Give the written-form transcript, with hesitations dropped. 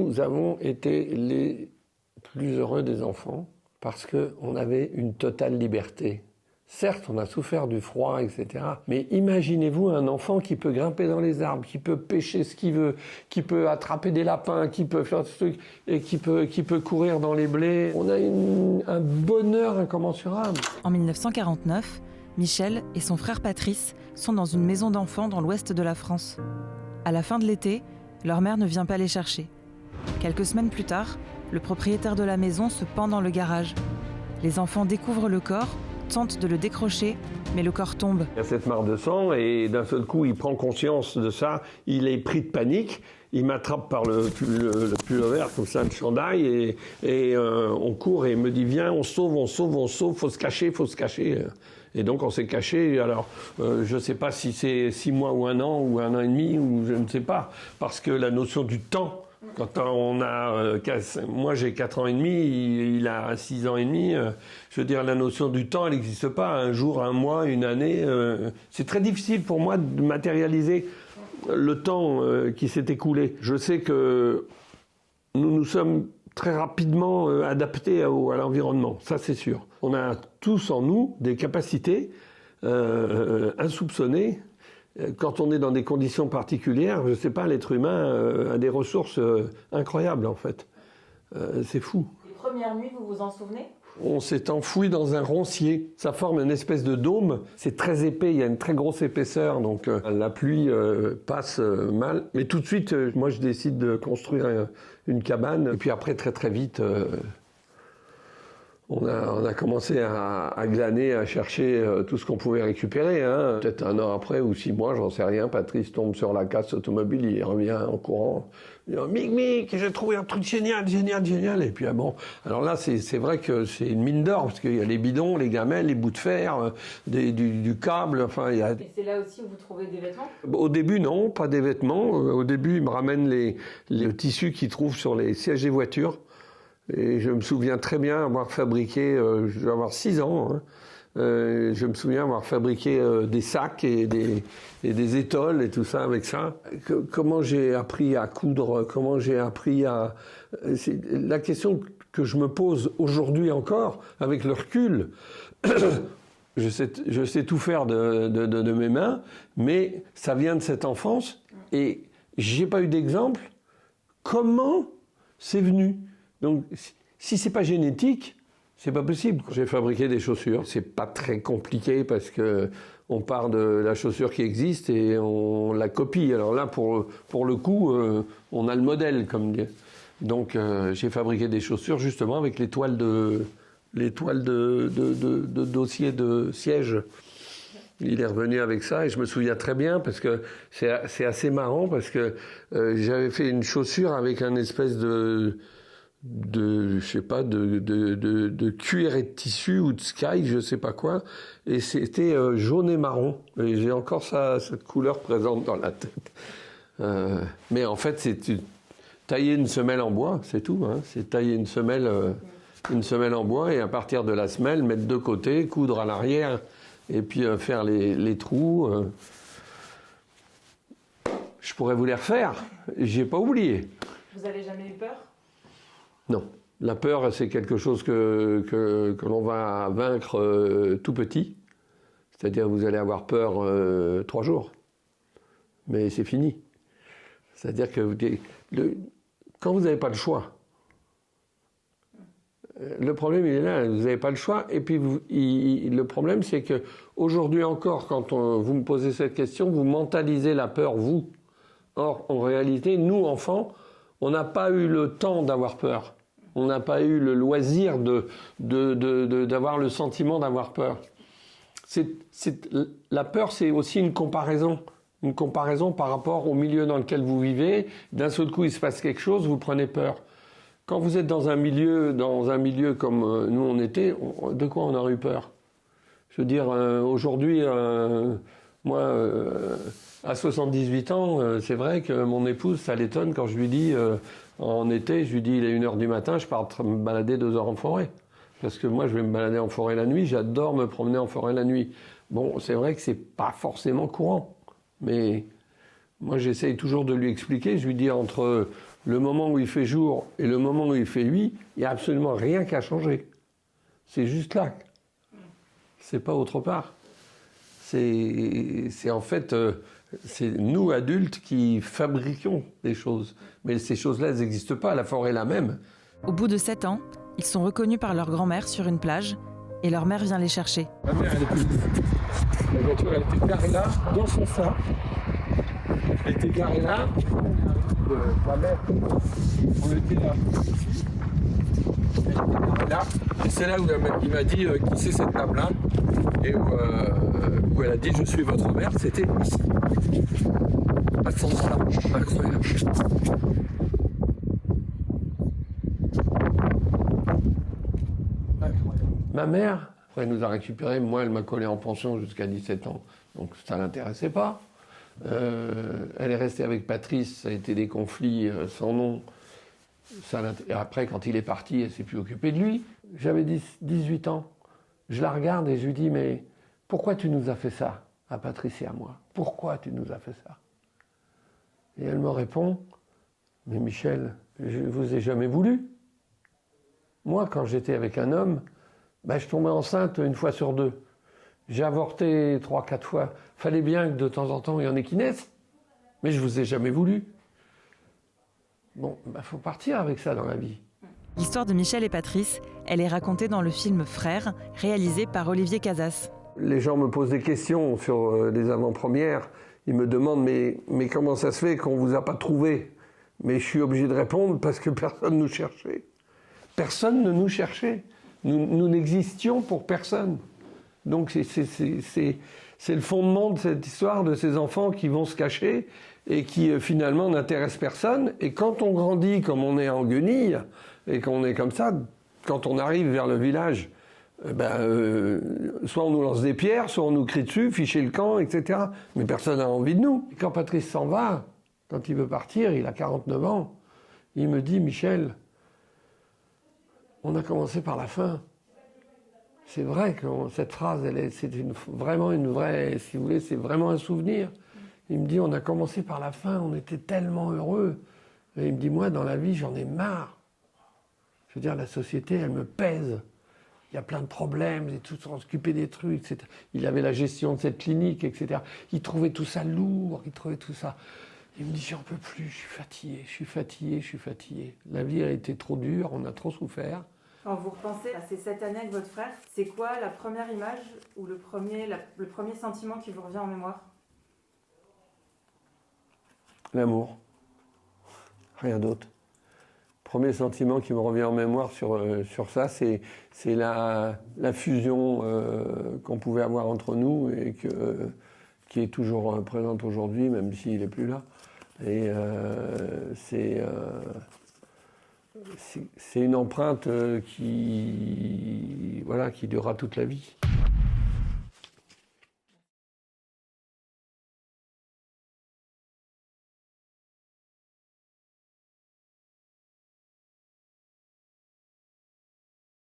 nous avons été les plus heureux des enfants parce qu'on avait une totale liberté. Certes, on a souffert du froid, etc. Mais imaginez-vous un enfant qui peut grimper dans les arbres, qui peut pêcher ce qu'il veut, qui peut attraper des lapins, qui peut faire ce truc, et qui peut courir dans les blés. On a un bonheur incommensurable. En 1949, Michel et son frère Patrice sont dans une maison d'enfants dans l'ouest de la France. À la fin de l'été, leur mère ne vient pas les chercher. Quelques semaines plus tard, le propriétaire de la maison se pend dans le garage. Les enfants découvrent le corps, tentent de le décrocher, mais le corps tombe. Il y a cette mare de sang et d'un seul coup, il prend conscience de ça. Il est pris de panique. Il m'attrape par le pullover, comme ça, une chandail, et on court et il me dit « Viens, on sauve, faut se cacher. » Et donc on s'est caché. Alors, je ne sais pas si c'est 6 mois ou 1 an ou 1 an et demi, ou je ne sais pas, parce que la notion du temps, quand on a... moi, j'ai 4 ans et demi, il a 6 ans et demi. Je veux dire, la notion du temps, elle n'existe pas. Un jour, 1 mois, 1 année. C'est très difficile pour moi de matérialiser le temps qui s'est écoulé. Je sais que nous nous sommes très rapidement adaptés à l'environnement. Ça, c'est sûr. On a tous en nous des capacités insoupçonnées. Quand on est dans des conditions particulières, je ne sais pas, l'être humain a des ressources incroyables, en fait. C'est fou. Les premières nuits, vous vous en souvenez ? On s'est enfoui dans un roncier. Ça forme une espèce de dôme. C'est très épais, il y a une très grosse épaisseur, donc la pluie passe mal. Mais tout de suite, moi, je décide de construire une cabane. Et puis après, très très vite... On a commencé à glaner, à chercher tout ce qu'on pouvait récupérer. Hein. Peut-être 1 an après ou 6 mois, j'en sais rien, Patrice tombe sur la casse automobile, il revient en courant. Il dit « Mick, j'ai trouvé un truc génial. » Et puis bon, alors là, c'est vrai que c'est une mine d'or, parce qu'il y a les bidons, les gamelles, les bouts de fer, du câble, enfin... il y a... Et c'est là aussi où vous trouvez des vêtements ? Au début, non, pas des vêtements. Au début, il me ramène les tissus qu'il trouve sur les sièges des voitures. Et je me souviens très bien avoir fabriqué, je dois avoir 6 ans, hein, je me souviens avoir fabriqué des sacs et des étoles et tout ça avec ça. Comment j'ai appris à coudre, comment j'ai appris à... C'est la question que je me pose aujourd'hui encore, avec le recul. Je sais tout faire de mes mains, mais ça vient de cette enfance et j'ai pas eu d'exemple. Comment c'est venu ? Donc, si c'est pas génétique, c'est pas possible. J'ai fabriqué des chaussures. C'est pas très compliqué parce que on part de la chaussure qui existe et on la copie. Alors là, pour le coup, on a le modèle, comme dit. Donc, j'ai fabriqué des chaussures justement avec les toiles de dossier de siège. Il est revenu avec ça et je me souviens très bien parce que c'est assez marrant parce que j'avais fait une chaussure avec un espèce de cuir et de tissu ou de sky, je sais pas quoi, et c'était jaune et marron. Et j'ai encore cette couleur présente dans la tête. Mais en fait, c'est tailler une semelle en bois, c'est tout. Hein. C'est tailler une semelle en bois et à partir de la semelle, mettre de côté, coudre à l'arrière et puis faire les trous. Je pourrais vous les refaire. J'ai pas oublié. Vous avez jamais eu peur ? Non. La peur, c'est quelque chose que l'on va vaincre tout petit. C'est-à-dire vous allez avoir peur 3 jours. Mais c'est fini. C'est-à-dire que quand vous n'avez pas le choix, le problème il est là, vous n'avez pas le choix. Et puis le problème c'est que aujourd'hui encore, quand vous me posez cette question, vous mentalisez la peur, vous. Or, en réalité, nous, enfants, on n'a pas eu le temps d'avoir peur. On n'a pas eu le loisir d'avoir le sentiment d'avoir peur. La peur, c'est aussi une comparaison. Une comparaison par rapport au milieu dans lequel vous vivez. D'un seul coup, il se passe quelque chose, vous prenez peur. Quand vous êtes dans un milieu comme nous on était, de quoi on aurait eu peur ? Je veux dire, aujourd'hui, moi... à 78 ans, c'est vrai que mon épouse, ça l'étonne quand je lui dis, en été, je lui dis, il est 1h du matin, je pars me balader 2 heures en forêt. Parce que moi, je vais me balader en forêt la nuit, j'adore me promener en forêt la nuit. Bon, c'est vrai que c'est pas forcément courant. Mais moi, j'essaye toujours de lui expliquer. Je lui dis, entre le moment où il fait jour et le moment où il fait nuit, il n'y a absolument rien qui a changé. C'est juste là. C'est pas autre part. C'est en fait, c'est nous adultes qui fabriquons des choses. Mais ces choses-là, elles n'existent pas. La forêt est la même. Au bout de 7 ans, ils sont reconnus par leur grand-mère sur une plage et leur mère vient les chercher. Ma mère, elle était... La voiture, elle était garée là, dans son sein. Elle était garée là. Ma mère, on était là. Elle était garée là. Et c'est là où il m'a dit qui c'est cette dame-là. Et où elle a dit je suis votre mère. C'était ici. À ce moment-là. Incroyable. Ma mère, après, elle nous a récupérés. Moi, elle m'a collé en pension jusqu'à 17 ans. Donc ça ne l'intéressait pas. Elle est restée avec Patrice. Ça a été des conflits sans nom. Et après, quand il est parti, elle ne s'est plus occupée de lui. J'avais 18 ans. Je la regarde et je lui dis, mais pourquoi tu nous as fait ça, à Patrice et à moi? Pourquoi tu nous as fait ça? Et elle me répond, mais Michel, je ne vous ai jamais voulu. Moi, quand j'étais avec un homme, ben, je tombais enceinte une fois sur 2. J'ai avorté 3-4 fois. Fallait bien que de temps en temps, il y en ait qui naissent. Mais je ne vous ai jamais voulu. Bon, ben, faut partir avec ça dans la vie. L'histoire de Michel et Patrice, elle est racontée dans le film Frères, réalisé par Olivier Casas. Les gens me posent des questions sur les avant-premières. Ils me demandent, mais comment ça se fait qu'on ne vous a pas trouvé? Mais je suis obligé de répondre parce que personne ne nous cherchait. Personne ne nous cherchait. Nous n'existions pour personne. Donc c'est le fondement de cette histoire de ces enfants qui vont se cacher et qui finalement n'intéressent personne. Et quand on grandit comme on est en guenille et qu'on est comme ça, quand on arrive vers le village, soit on nous lance des pierres, soit on nous crie dessus, fichez le camp, etc. Mais personne n'a envie de nous. Et quand Patrice s'en va, quand il veut partir, il a 49 ans, il me dit, Michel, on a commencé par la fin. C'est vrai que cette phrase, c'est vraiment une vraie, si vous voulez, c'est vraiment un souvenir. Il me dit, on a commencé par la fin, on était tellement heureux. Et il me dit, moi, dans la vie, j'en ai marre. Je veux dire, la société, elle me pèse. Il y a plein de problèmes, et tout s'occuper des trucs, etc. Il avait la gestion de cette clinique, etc. Il trouvait tout ça lourd, il trouvait tout ça. Il me dit, j'en peux plus, je suis fatigué, je suis fatigué, je suis fatigué. La vie a été trop dure, on a trop souffert. Quand vous repensez à ces 7 années avec votre frère, c'est quoi la première image ou le premier sentiment qui vous revient en mémoire? L'amour. Rien d'autre. Premier sentiment qui me revient en mémoire sur ça, c'est la fusion qu'on pouvait avoir entre nous et qui est toujours présente aujourd'hui, même s'il n'est plus là. Et c'est une empreinte qui durera toute la vie.